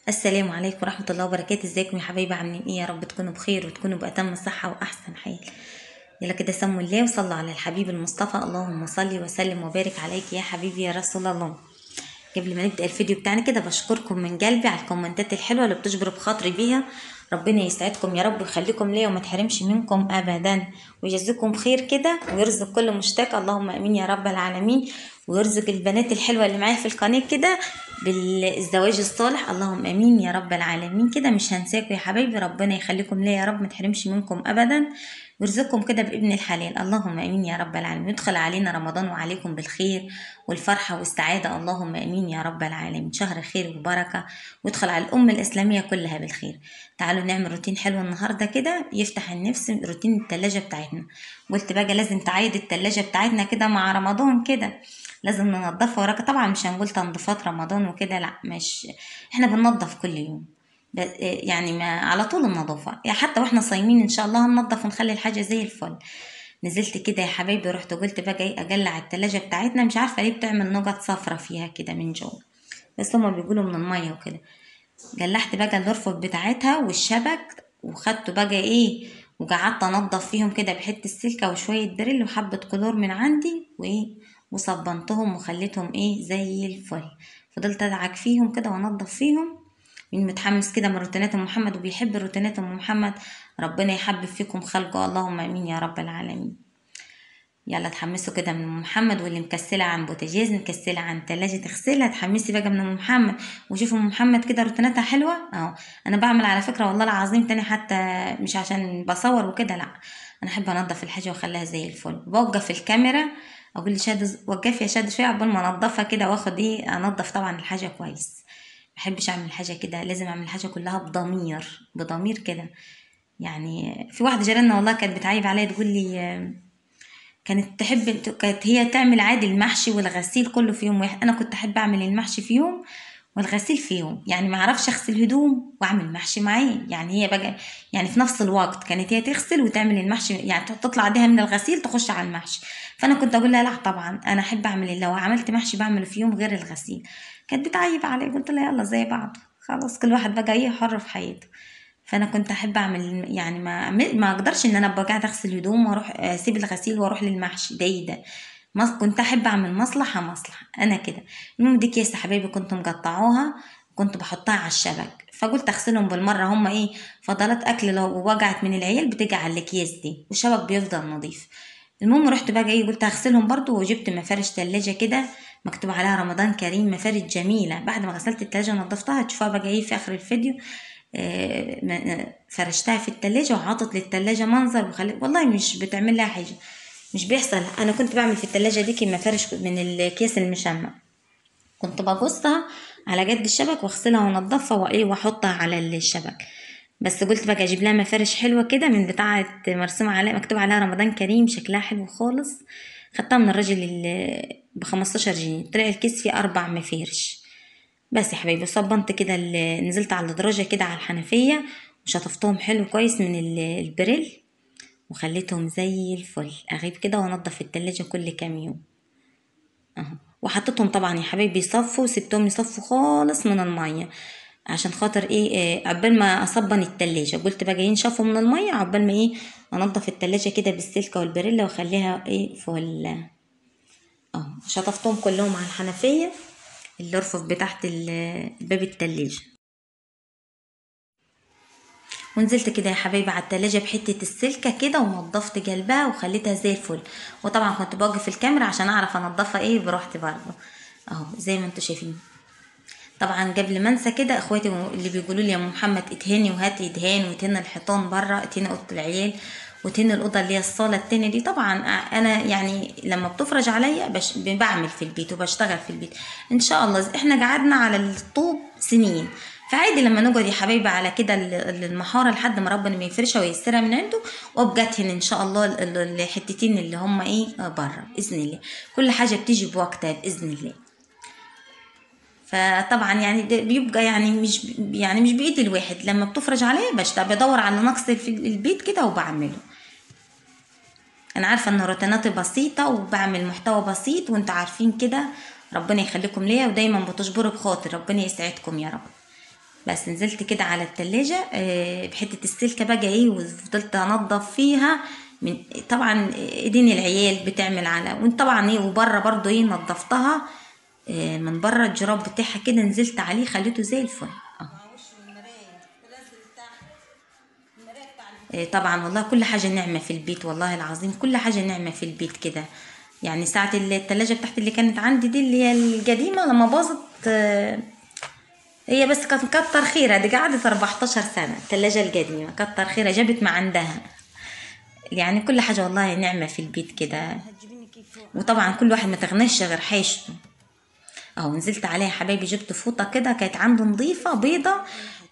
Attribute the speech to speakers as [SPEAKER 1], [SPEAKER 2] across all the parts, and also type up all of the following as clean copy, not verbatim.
[SPEAKER 1] السلام عليكم ورحمة الله وبركاته. ازيكم يا حبايبي؟ عاملين ايه؟ يا رب تكونوا بخير وتكونوا بأتم الصحة وأحسن حال. يلا كده سموا الله وصلوا على الحبيب المصطفى. اللهم صل وسلم وبارك عليك يا حبيبي يا رسول الله. قبل ما نبدأ الفيديو بتاعنا كده بشكركم من قلبي على الكومنتات الحلوة اللي بتجبر بخاطري بيها. ربنا يسعدكم يا رب ويخليكم ليا وما تحرمش منكم أبدا، ويجزيكم خير كده ويرزق كل مشتاق. اللهم امين يا رب العالمين. ويرزق البنات الحلوة اللي معايا في القناة كده بالزواج الصالح. اللهم امين يا رب العالمين. كده مش هنساكم يا حبايبي، ربنا يخليكم ليا يا رب ما تحرمش منكم ابدا، ويرزقكم كده بابن الحلال. اللهم امين يا رب العالمين. يدخل علينا رمضان وعليكم بالخير والفرحة والسعادة. اللهم امين يا رب العالمين. شهر خير وبركة، ويدخل على الأمة الإسلامية كلها بالخير. تعالوا نعمل روتين حلو النهاردة كده يفتح النفس. روتين التلاجة بتاعتنا. قلت بقى لازم تعايد التلاجة بتاعتنا كده مع رمضان كده، لازم ننضفها وراك. طبعا مش هنقول تنظيفات رمضان وكده، لا، مش احنا بننضف كل يوم، يعني ما على طول النظافة، يعني حتى واحنا صايمين ان شاء الله هننضف ونخلي الحاجة زي الفل. نزلت كده يا حبايبي، رحت قلت بقى ايه اجلع التلاجة بتاعتنا. مش عارفة ليه بتعمل نقط صفرة فيها كده من جوه، بس هما بيقولوا من المية وكده. جلحت بقى الرفوف بتاعتها والشبك، وخدته بقى ايه وقعدت انضف فيهم كده بحته السلكه وشويه دريل وحبه كلور من عندي وايه، وصبنتهم وخليتهم ايه زي الفل. فضلت ادعك فيهم كده وانضف فيهم. مين متحمس كده من روتينات ام محمد وبيحب روتينات ام محمد؟ ربنا يحبب فيكم خلقه. اللهم امين يا رب العالمين. يلا اتحمسوا كده من ام محمد، واللي مكسله عن بوتاجاز مكسله عن تلاجة تغسلها اتحمسي بقى من ام محمد وشوفوا ام محمد كده روتيناتها حلوه اهو. انا بعمل على فكره والله العظيم تاني، حتى مش عشان بصور وكده، لا، انا احب انضف الحاجه واخليها زي الفل. بوقف الكاميرا اقول لشاد وقفي يا شاد شويه عقبال ما انضفها كده واخد ايه انضف طبعا الحاجه كويس. محبش اعمل حاجه كده، لازم اعمل الحاجه كلها بضمير بضمير كده. يعني في واحده جيراننا والله كانت بتعيب عليا تقول لي كانت هي تعمل عادي المحشي والغسيل كله في يوم واحد. انا كنت احب اعمل المحشي في يوم والغسيل في يوم، يعني ما اعرفش اغسل هدوم واعمل محشي معاه. يعني هي بقى يعني في نفس الوقت كانت هي تغسل وتعمل المحشي، يعني تطلع بيها من الغسيل تخش على المحشي. فانا كنت اقول لها لا طبعا انا احب اعمل، لو عملت محشي بعمله في يوم غير الغسيل. كانت بتعيب علي، قلت لها يلا زي بعض، خلاص كل واحد بقى ايه حر في حياته. فانا كنت احب اعمل، يعني ما اقدرش ان انا ابقى قاعده اغسل هدوم واروح اسيب الغسيل واروح للمحشي ده. كنت احب اعمل مصلحه انا كده. المهم دي كيس يا حبايبي كنت مقطعوها، كنت بحطها على الشبك، فقلت اغسلهم بالمره. هم ايه فضلات اكل لو وجعت من العيال بتيجي على الاكياس دي والشبك بيفضل نظيف. المهم رحت بقى ايه قلت هغسلهم برضو، وجبت مفارش تلاجة كده مكتوب عليها رمضان كريم، مفارش جميله. بعد ما غسلت التلاجة ونضفتها تشوفها بقى ايه في اخر الفيديو. فرشتها في التلاجة وحاطط للتلاجة منظر والله مش بتعمل لها حاجة، مش بيحصل. انا كنت بعمل في التلاجة دي كي مفارش من الكيس المشمع، كنت بقصها على قد الشبك واغسلها وانضفها وايه واحطها على الشبك. بس قلت بقى اجيب لها مفارش حلوه كده من بتاعه مرسوم عليها مكتوب عليها رمضان كريم، شكلها حلو خالص. خدتها من الراجل اللي ب15 جنيه، طلع الكيس فيه 4 مفارش. بس يا حبايبي صبنت كده نزلت على الدرجة كده على الحنفية وشطفتهم حلو كويس من البريل، وخليتهم زي الفل. اغيب كده وانضف التلاجة كل كام يوم اهو. وحطيتهم طبعا يا حبايبي يصفوا، سبتهم يصفوا خالص من المية عشان خاطر ايه عقبال ما اصبن التلاجة. قلت بقى ينشفوا من المية عقبال ما ايه انضف التلاجة كده بالسلكة والبريلا واخليها ايه فل اهو. شطفتهم كلهم على الحنفية، الرفوف بتاعت باب التلاجة. ونزلت كده يا حبايبي على التلاجة بحتة السلكة كده ونضفت قلبها وخليتها زي الفل. وطبعا كنت بوقف الكاميرا عشان اعرف انضفها ايه براحتي برضه اهو زي ما انتوا شايفين. طبعا قبل ما انسى كده اخواتي اللي بيقولوا لي يا ام محمد ادهني وهاتي ادهان وتهني الحيطان بره، اتهني اوضه العيال وتهني الاوضه اللي هي الصاله التانية دي. طبعا انا يعني لما بتفرج عليا بعمل في البيت وبشتغل في البيت ان شاء الله. احنا قعدنا على الطوب سنين، فعادي لما نقعد يا حبايبي على كده المحاره لحد ما ربنا ما يفرشها وييسرها من عنده، وابقى اتهن ان شاء الله الحتتين اللي هم ايه بره باذن الله. كل حاجه بتيجي بوقتها باذن الله. فطبعا يعني ده بيبقى يعني مش بايد الواحد، لما بتفرج عليه بدور على نقص في البيت كده وبعمله. انا عارفه ان روتيناتي بسيطه وبعمل محتوى بسيط وانتوا عارفين كده. ربنا يخليكم ليا ودايما بتجبروا بخاطر، ربنا يسعدكم يا رب. بس نزلت كده على التلاجة بحتة السلكة بقى ايه، وفضلت انضف فيها من طبعا ايدين العيال بتعمل على، وطبعا ايه وبره برضو ايه نضفتها من بره الجراب بتاعها كده، نزلت عليه خليته زي الفل. طبعا والله كل حاجة نعمة في البيت، والله العظيم كل حاجة نعمة في البيت كده. يعني ساعة التلاجة بتاعتي اللي كانت عندي دي اللي هي القديمة لما باظت هي بس كانت كتر خيرها، دي قعدت 14 سنة التلاجة القديمة، كتر خيرها جابت ما عندها. يعني كل حاجة والله نعمة في البيت كده. وطبعا كل واحد ما تغناش غير حاجته. اهو نزلت عليها حبايبي، جبت فوطة كده كانت عنده نظيفة بيضة،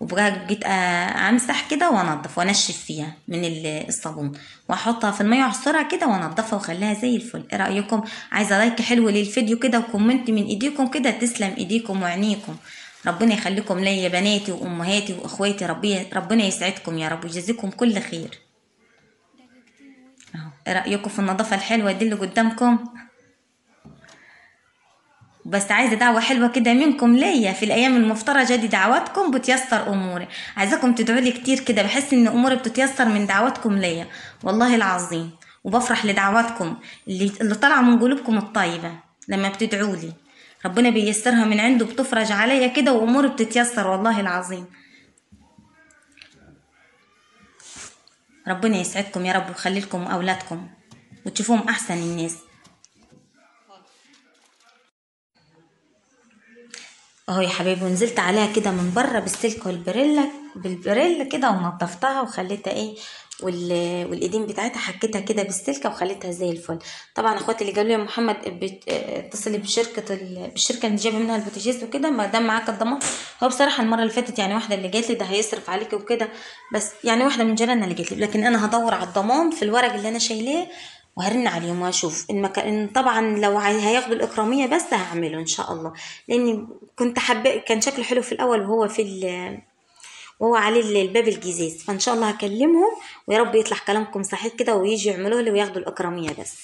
[SPEAKER 1] وبقى جيت امسح كده وانضف وانشف فيها من الصابون، واحطها في المية واعصرها كده وانضفها واخليها زي الفل. ايه رايكم؟ عايزه لايك حلو للفيديو كده وكومنت من ايديكم كده، تسلم ايديكم وعينيكم. ربنا يخليكم ليا يا بناتي وامهاتي واخواتي، ربنا يسعدكم يا رب ويجزيكم كل خير. اهو ايه رايكم في النظافه الحلوه دي اللي قدامكم؟ بس عايزة دعوة حلوة كده منكم ليا في الأيام المفترجة دي، دعواتكم بتيسر أموري. عايزاكم تدعوا لي كتير كده، بحس إن أموري بتتيسر من دعواتكم ليا والله العظيم. وبفرح لدعواتكم اللي طالعة من قلوبكم الطيبة لما بتدعوا لي، ربنا بيسرها من عنده، بتفرج عليا كده وأموري بتتيسر والله العظيم. ربنا يسعدكم يا رب ويخلي لكم أولادكم وتشوفوهم أحسن الناس. اهو يا حبايبي، ونزلت عليها كده من بره بالسلك والبريلا بالبريلا كده، ونضفتها وخليتها ايه والايدين بتاعتها حكيتها كده بالسلكه وخليتها زي الفل. طبعا اخواتي اللي قالوا لي يا محمد اتصلي بالشركه اللي جايبه منها البوتاجاز وكده ما دام معاك الضمان. هو بصراحه المره اللي فاتت يعني واحده اللي جات لي ده هيصرف عليكي وكده، بس يعني واحده من جيراننا اللي جات لي، لكن انا هدور على الضمان في الورق اللي انا شايلاه وهرن عليهم واشوف المكان. طبعا لو هياخدوا الاكراميه بس هعمله ان شاء الله، لاني كنت حابه، كان شكله حلو في الاول وهو وهو عليه الباب الجزاز، فان شاء الله هكلمهم ويا رب يطلع كلامكم صحيح كده ويجي يعملوه لي وياخدوا الاكراميه بس.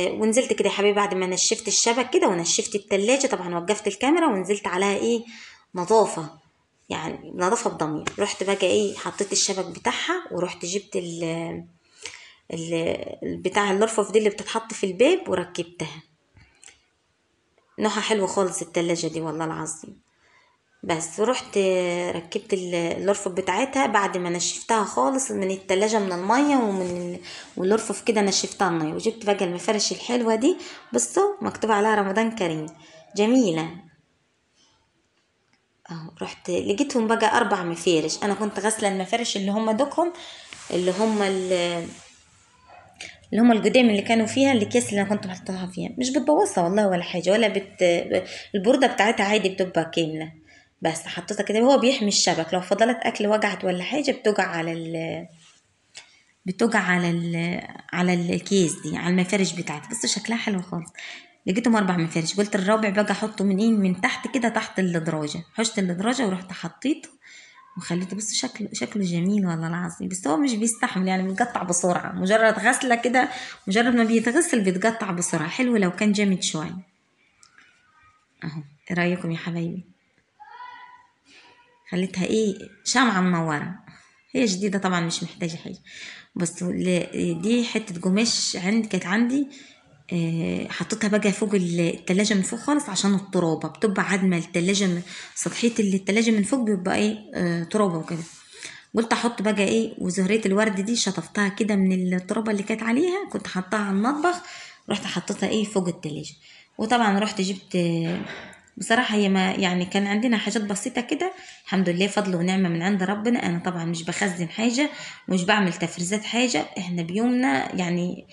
[SPEAKER 1] ونزلت كده يا حبيبي بعد ما نشفت الشبك كده ونشفت التلاجة، طبعا وقفت الكاميرا ونزلت عليها ايه نظافه، يعني نظافه بضمير. رحت بقى ايه حطيت الشبك بتاعها، ورحت جبت بتاع الرفوف دي اللي بتتحط في الباب وركبتها. نوعها حلو خالص التلاجة دي والله العظيم. بس ورحت ركبت الرفوف بتاعتها بعد ما نشفتها خالص من التلاجة من المية والرفوف كده نشفتها المية، وجبت بقى المفارش الحلوة دي. بصوا مكتوب عليها رمضان كريم، جميلة. اهو رحت لقيتهم بقى 4 مفارش. انا كنت غاسلة المفارش اللي هم دوكهم، اللي هم اللي هم القدام اللي كانوا فيها الاكياس اللي انا كنت محطوطها فيها، مش بتبوظها والله ولا حاجه، ولا البورده بتاعتها عادي بتبقى كامله. بس حطيتها كده، هو بيحمي الشبك لو فضلت اكل وجعت ولا حاجه بتوجع على الكيس دي، على المفارش بتاعتها. بس شكلها حلو خالص. لقيتهم 4 مفارش، قلت الرابع بقى احطه من ايه من تحت كده تحت الدراجه، حشت الدراجه ورحت حطيته وخليته. بص شكله جميل والله العظيم، بس هو مش بيستحمل يعني بيتقطع بسرعة، مجرد غسلة كده، مجرد ما بيتغسل بيتقطع بسرعة. حلو لو كان جامد شوية. اهو ايه رأيكم يا حبايبي؟ خليتها ايه شمعة منورة، هي جديدة طبعا مش محتاجة حاجة. بس دي حتة قماش كانت عندي، حطيتها بقى فوق التلاجة من فوق خالص عشان الترابة بتبقى عدمة التلاجة سطحية التلاجة من فوق بيبقى ايه ترابة وكده. قلت احط بقى ايه، وزهرية الورد دي شطفتها كده من الترابة اللي كانت عليها، كنت حطها على المطبخ، رحت حطيتها ايه فوق التلاجة. وطبعا رحت جبت بصراحة هي ما يعني كان عندنا حاجات بسيطة كده، الحمد لله فضل ونعمة من عند ربنا. انا طبعا مش بخزن حاجة ومش بعمل تفريزات حاجة، احنا بيومنا يعني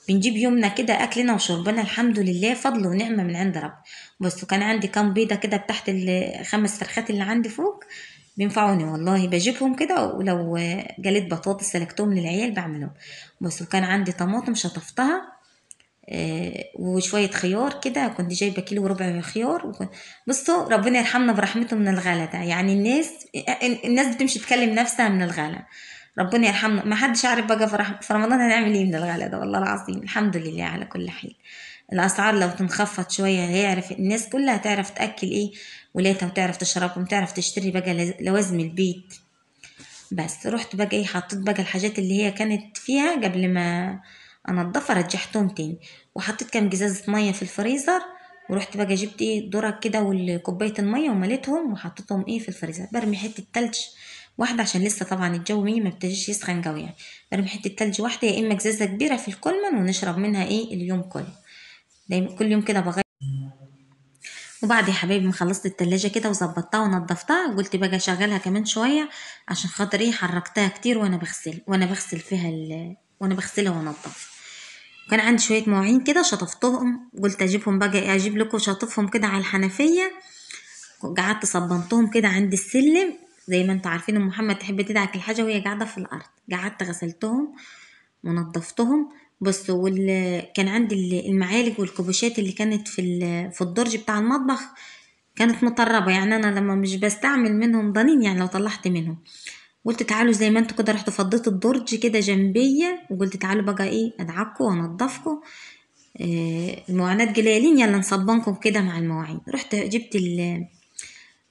[SPEAKER 1] بنجيب يومنا كده اكلنا وشربنا الحمد لله فضل ونعمة من عند رب. بس وكان عندي كام بيضة كده تحت ال5 فرخات اللي عندي فوق بينفعوني والله، بجيبهم كده، ولو جليت بطاطس سلقتهم للعيال بعملهم. بس وكان عندي طماطم شطفتها وشوية خيار كده، كنت جايبة كيلو وربع خيار بصوا ربنا يرحمنا برحمته من الغلا ده، يعني الناس بتمشي تكلم نفسها من الغلا. ربنا يرحمنا، ما حدش عارف بقى في رمضان هنعمل ايه من الغلا ده والله العظيم. الحمد لله على كل حال. الاسعار لو تنخفض شوية هيعرف الناس كلها تعرف تأكل ايه ولادها وتعرف تشربهم، تعرف تشتري بقى لوازم البيت. بس رحت بقى ايه، حطيت بقى الحاجات اللي هي كانت فيها قبل ما انضفها، رجعتهم تاني، وحطيت كام جزازة مية في الفريزر. ورحت بقى جبت ايه درج كده والكوباية المية ومليتهم وحطيتهم ايه في الفريزر. برمي حتة تلج واحدة عشان لسه طبعا الجو ما ابتديش يسخن قوي يعني. برمي حتة تلج واحدة يا اما جزازة كبيرة في الكولمن ونشرب منها ايه اليوم كله. دايما كل يوم كده بغير. وبعد يا حبايبي ما خلصت التلاجة كده وظبطتها ونضفتها، قلت بقى اشغلها كمان شوية عشان خاطر ايه حركتها كتير وانا بغسل فيها وانا بغسلها وانضف. كان عندي شوية مواعين كده شطفتهم، قلت اجيبهم بقى ايه، اجيب لكم شاطفهم كده على الحنفية. قعدت صبنتهم كده عند السلم، زي ما انتوا عارفين ام محمد تحب تدعك الحاجة وهي قاعدة في الارض. قعدت غسلتهم ونضفتهم. بص كان عندي المعالق والكوبوشات اللي كانت في الدرج بتاع المطبخ كانت مطربة، يعني أنا لما مش بستعمل منهم ضنين، يعني لو طلعت منهم قلت تعالوا زي ما انتوا كده، رحت فضيت الدرج كده جنبية وقلت تعالوا بقى ايه ادعكوا وانضفكوا. المواعينات قليلين، يلا نصبنكم كده مع المواعين. رحت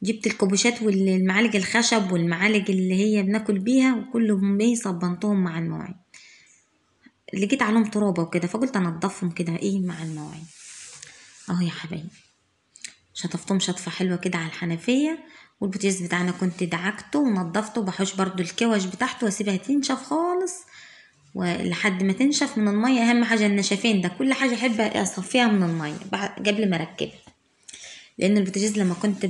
[SPEAKER 1] جبت الكوبوشات والمعالق الخشب والمعالق اللي هي بناكل بيها وكلهم ايه صبنتهم مع المواعين. لقيت عليهم ترابة وكده فقلت انضفهم كده ايه مع المواعين. اهو يا حبايبي شطفتهم شطفة حلوة كده على الحنفية. والبوتاجاز بتاعنا كنت دعكته ونضفته، بحوش برضو الكوش بتاعته واسيبها تنشف خالص ولحد ما تنشف من المية. اهم حاجة النشفين ده، كل حاجة احب اصفيها من المية قبل ما اركبها. لان البوتاجاز لما كنت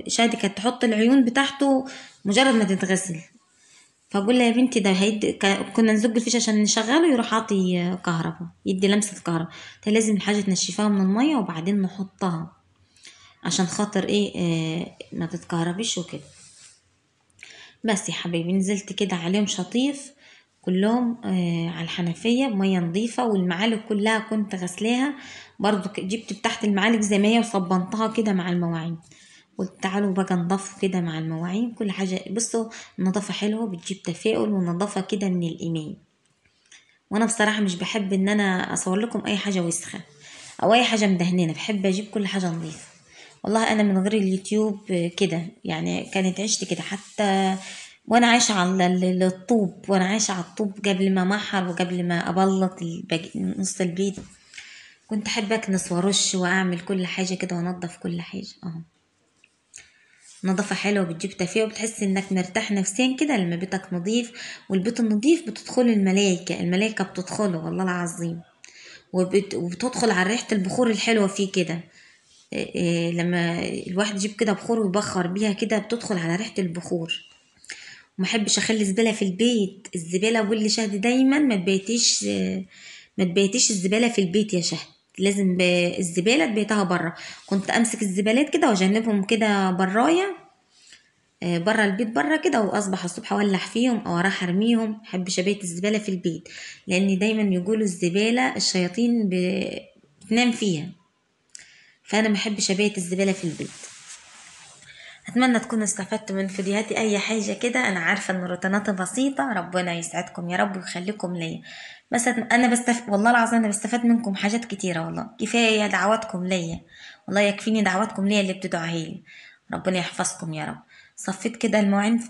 [SPEAKER 1] شادي كانت تحط العيون بتاعته مجرد ما تتغسل، فاقول لها يا بنتي ده كنا نزق الفيش عشان نشغله يروح عاطي كهرباء، يدي لمسة كهرباء. لازم الحاجة تنشفها من المية وبعدين نحطها عشان خاطر ايه ما تتكهربش وكده. بس يا حبايبي نزلت كده عليهم شطيف كلهم على الحنفية بمية نظيفة. والمعالق كلها كنت غسلاها برضو، جبت تحت المعالق زي ما هي وصبنتها كده مع المواعين. قلت تعالوا بقى نضفوا كده مع المواعين كل حاجة. بصوا النظافة حلوة بتجيب تفاؤل ونظافة كده من الإيمان. وانا بصراحة مش بحب ان انا اصور لكم اي حاجة وسخة او اي حاجة مدهننة، بحب اجيب كل حاجة نظيفة. والله انا من غير اليوتيوب كده يعني كانت عشت كده، حتى وانا عايشة على الطوب، وانا عايشة على الطوب قبل ما محر وقبل ما ابلط نص البيت كنت احب اكنس وارش واعمل كل حاجة كده وانضف كل حاجة. اهو نظافة حلوة بتجيب تفاؤل وبتحس انك مرتاح نفسيا كده لما بيتك نظيف. والبيت النظيف بتدخل الملايكة بتدخله والله العظيم. وبتدخل على ريحة البخور الحلوة فيه كده. لما الواحد يجيب كده بخور ويبخر بيها كده بتدخل على ريحة البخور. ومحبش اخلي زبالة في البيت. الزبالة اقول لشهد دايما ما تبيتيش الزبالة في البيت يا شهد، لازم الزبالة تبيتها برا. كنت امسك الزبالات كده واجنبهم كده برايا برا البيت برا كده، واصبح الصبح اولع فيهم او اروح ارميهم. محبش ابيت الزبالة في البيت لان دايما يقولوا الزبالة الشياطين بتنام فيها، فانا محبش ابيت الزبالة في البيت. اتمنى تكونوا استفدتوا من فيديوهاتي اي حاجه كده. انا عارفه ان روتيناتي بسيطه، ربنا يسعدكم يا رب ويخليكم ليا. بس انا والله العظيم انا بستفاد منكم حاجات كتيره، والله كفايه دعواتكم ليا، والله يكفيني دعواتكم ليا اللي بتدعوها لي. ربنا يحفظكم يا رب. صفيت كده المواعين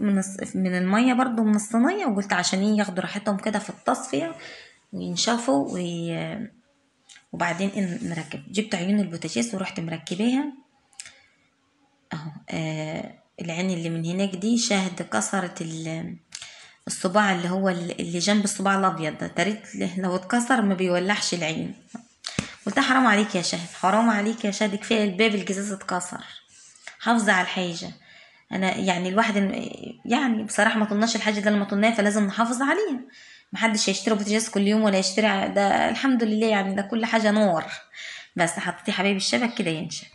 [SPEAKER 1] من الميه برضو من الصينيه، وقلت عشان ياخدوا راحتهم كده في التصفيه وينشفوا وبعدين نركب. جبت عيون البوتاجاز ورحت مركباها اهو. العين اللي من هناك دي شاهد كسرت الصباع اللي هو اللي جنب الصباع الابيض ده، تريت لو اتكسر ما بيولعش العين. قلت حرام عليك يا شاهد، حرام عليك يا شاهد، كفايه الباب الجزاز اتكسر. حافظه على الحاجه. انا يعني الواحد يعني بصراحه ما طلناش الحاجه دي لما طلناها فلازم نحافظ عليها. محدش هيشتري بوتاجاز كل يوم ولا يشتري ده الحمد لله يعني ده كل حاجه نور. بس حطيتي حبايبي الشبك كده ينشف.